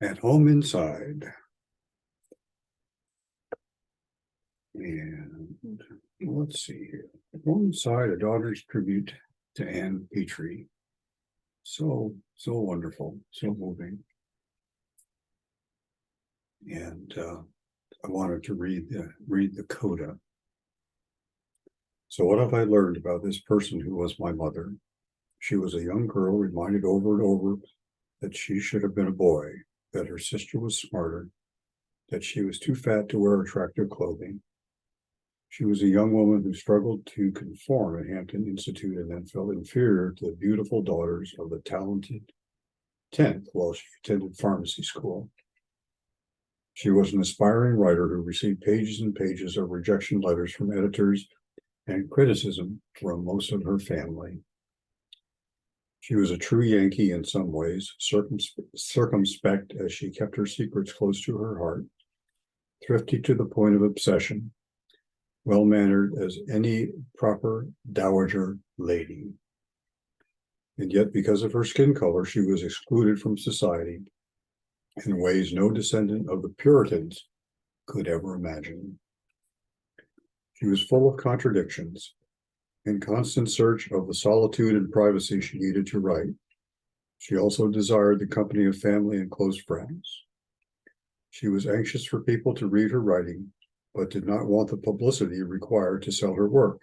At home inside. And let's see here. At home inside, a daughter's tribute to Anne Petry. So wonderful, so moving. And I wanted to read the Coda. So what have I learned about this person who was my mother? She was a young girl reminded over and over that she should have been a boy, that her sister was smarter, that she was too fat to wear attractive clothing. She was a young woman who struggled to conform at Hampton Institute and then felt inferior to the beautiful daughters of the talented 10th while she attended pharmacy school. She was an aspiring writer who received pages and pages of rejection letters from editors and criticism from most of her family. She was a true Yankee in some ways, circumspect as she kept her secrets close to her heart, thrifty to the point of obsession, well-mannered as any proper dowager lady. And yet, because of her skin color, she was excluded from society in ways no descendant of the Puritans could ever imagine. She was full of contradictions, in constant search of the solitude and privacy she needed to write. She also desired the company of family and close friends. She was anxious for people to read her writing, but did not want the publicity required to sell her work.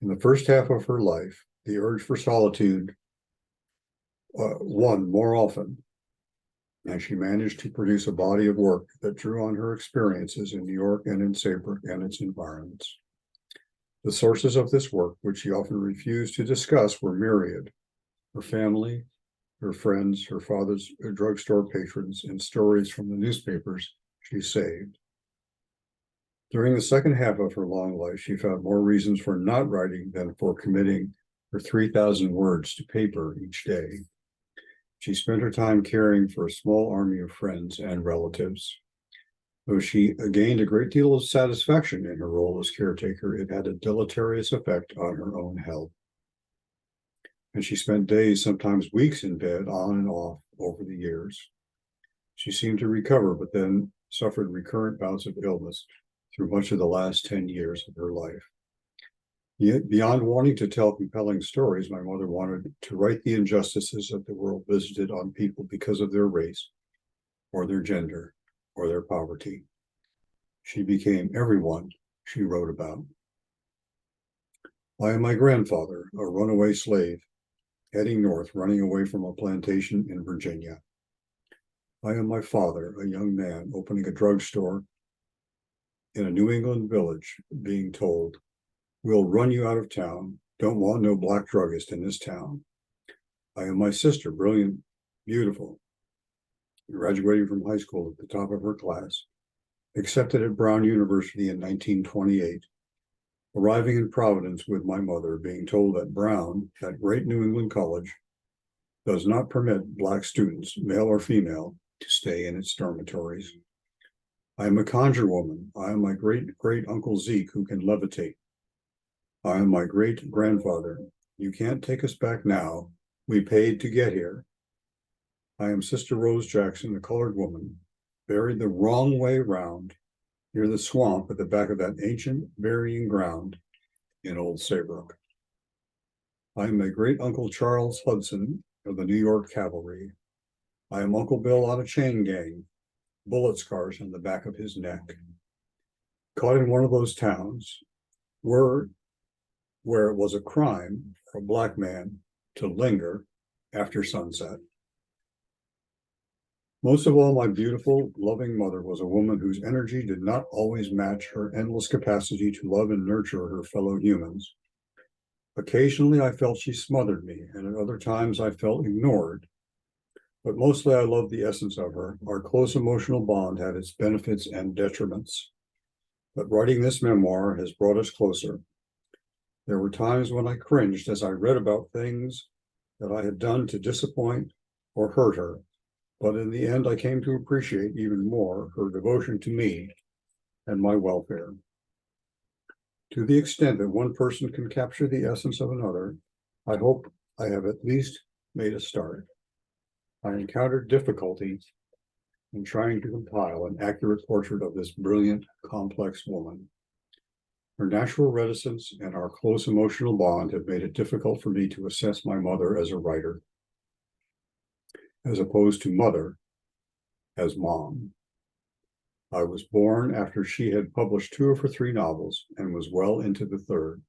In the first half of her life, the urge for solitude won more often, and she managed to produce a body of work that drew on her experiences in New York and in Saybrook and its environs. The sources of this work, which she often refused to discuss, were myriad: her family, her friends, her father's drugstore patrons, and stories from the newspapers she saved. During the second half of her long life, she found more reasons for not writing than for committing her 3,000 words to paper each day. She spent her time caring for a small army of friends and relatives. Though she gained a great deal of satisfaction in her role as caretaker, it had a deleterious effect on her own health. And she spent days, sometimes weeks in bed, on and off over the years. She seemed to recover, but then suffered recurrent bouts of illness through much of the last 10 years of her life. Yet, beyond wanting to tell compelling stories, my mother wanted to right the injustices that the world visited on people because of their race, or their gender, or their poverty. She became everyone she wrote about. I am my grandfather, a runaway slave, heading north, running away from a plantation in Virginia. I am my father, a young man opening a drugstore in a New England village, being told, "We'll run you out of town. Don't want no black druggist in this town." I am my sister, brilliant, beautiful, graduating from high school at the top of her class, accepted at Brown University in 1928, arriving in Providence with my mother, being told that Brown, that great New England college, does not permit black students, male or female, to stay in its dormitories. I am a conjure woman. I am my great Uncle Zeke who can levitate. I am my great grandfather. You can't take us back now. We paid to get here. I am Sister Rose Jackson, a colored woman, buried the wrong way round near the swamp at the back of that ancient burying ground in Old Saybrook. I am my great Uncle Charles Hudson of the New York Cavalry. I am Uncle Bill on a chain gang, bullet scars on the back of his neck. Caught in one of those towns where it was a crime for a black man to linger after sunset. Most of all, my beautiful, loving mother was a woman whose energy did not always match her endless capacity to love and nurture her fellow humans. Occasionally, I felt she smothered me, and at other times I felt ignored. But mostly I loved the essence of her. Our close emotional bond had its benefits and detriments. But writing this memoir has brought us closer. There were times when I cringed as I read about things that I had done to disappoint or hurt her. But in the end, I came to appreciate even more her devotion to me and my welfare. To the extent that one person can capture the essence of another, I hope I have at least made a start. I encountered difficulty in trying to compile an accurate portrait of this brilliant, complex woman. Her natural reticence and our close emotional bond have made it difficult for me to assess my mother as a writer, as opposed to mother as mom. I was born after she had published 2 of her 3 novels and was well into the 3rd.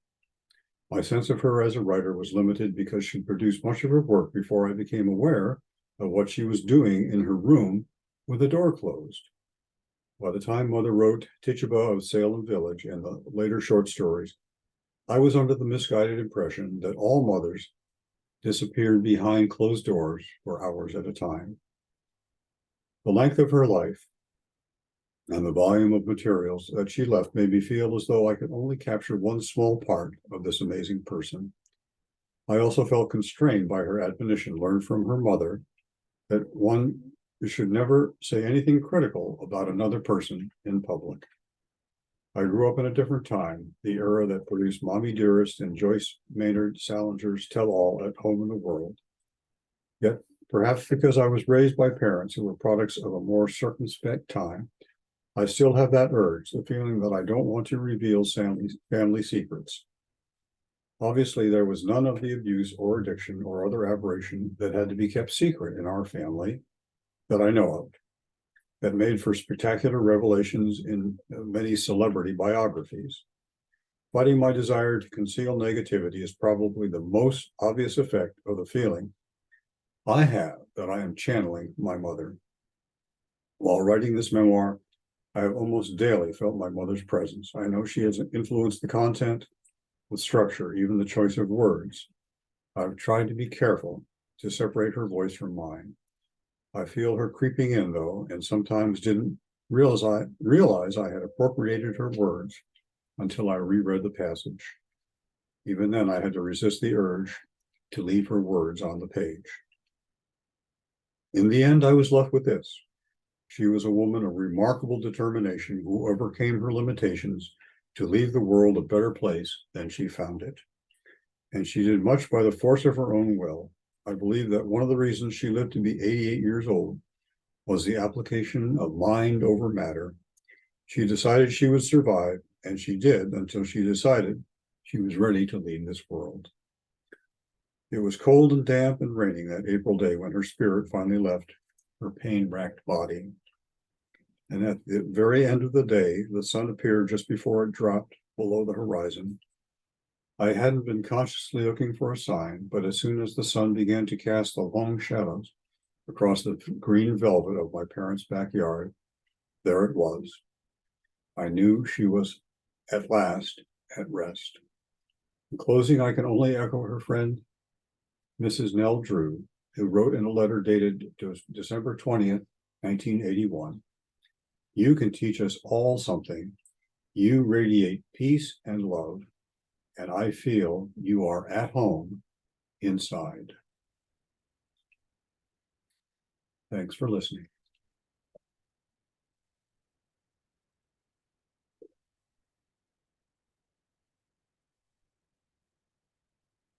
My sense of her as a writer was limited because she produced much of her work before I became aware of what she was doing in her room with the door closed. By the time Mother wrote Tituba of Salem Village and the later short stories, I was under the misguided impression that all mothers disappeared behind closed doors for hours at a time. The length of her life and the volume of materials that she left made me feel as though I could only capture one small part of this amazing person. I also felt constrained by her admonition learned from her mother that one should never say anything critical about another person in public. I grew up in a different time, the era that produced Mommy Dearest and Joyce Maynard Salinger's Tell All at Home in the World. Yet, perhaps because I was raised by parents who were products of a more circumspect time, I still have that urge, the feeling that I don't want to reveal family secrets. Obviously, there was none of the abuse or addiction or other aberration that had to be kept secret in our family that I know of, that made for spectacular revelations in many celebrity biographies. Fighting my desire to conceal negativity is probably the most obvious effect of the feeling I have that I am channeling my mother. While writing this memoir, I have almost daily felt my mother's presence. I know she has influenced the content, the structure, even the choice of words. I've tried to be careful to separate her voice from mine. I feel her creeping in, though, and sometimes didn't realize I had appropriated her words until I reread the passage. Even then, I had to resist the urge to leave her words on the page. In the end, I was left with this. She was a woman of remarkable determination who overcame her limitations to leave the world a better place than she found it. And she did much by the force of her own will. I believe that one of the reasons she lived to be 88 years old was the application of mind over matter. She decided she would survive, and she did until she decided she was ready to leave this world. It was cold and damp and raining that April day when her spirit finally left her pain-racked body. And at the very end of the day, the sun appeared just before it dropped below the horizon. I hadn't been consciously looking for a sign, but as soon as the sun began to cast the long shadows across the green velvet of my parents' backyard, there it was. I knew she was at last at rest. In closing, I can only echo her friend, Mrs. Nell Drew, who wrote in a letter dated December 20th, 1981, "You can teach us all something. You radiate peace and love, and I feel you are at home inside." Thanks for listening.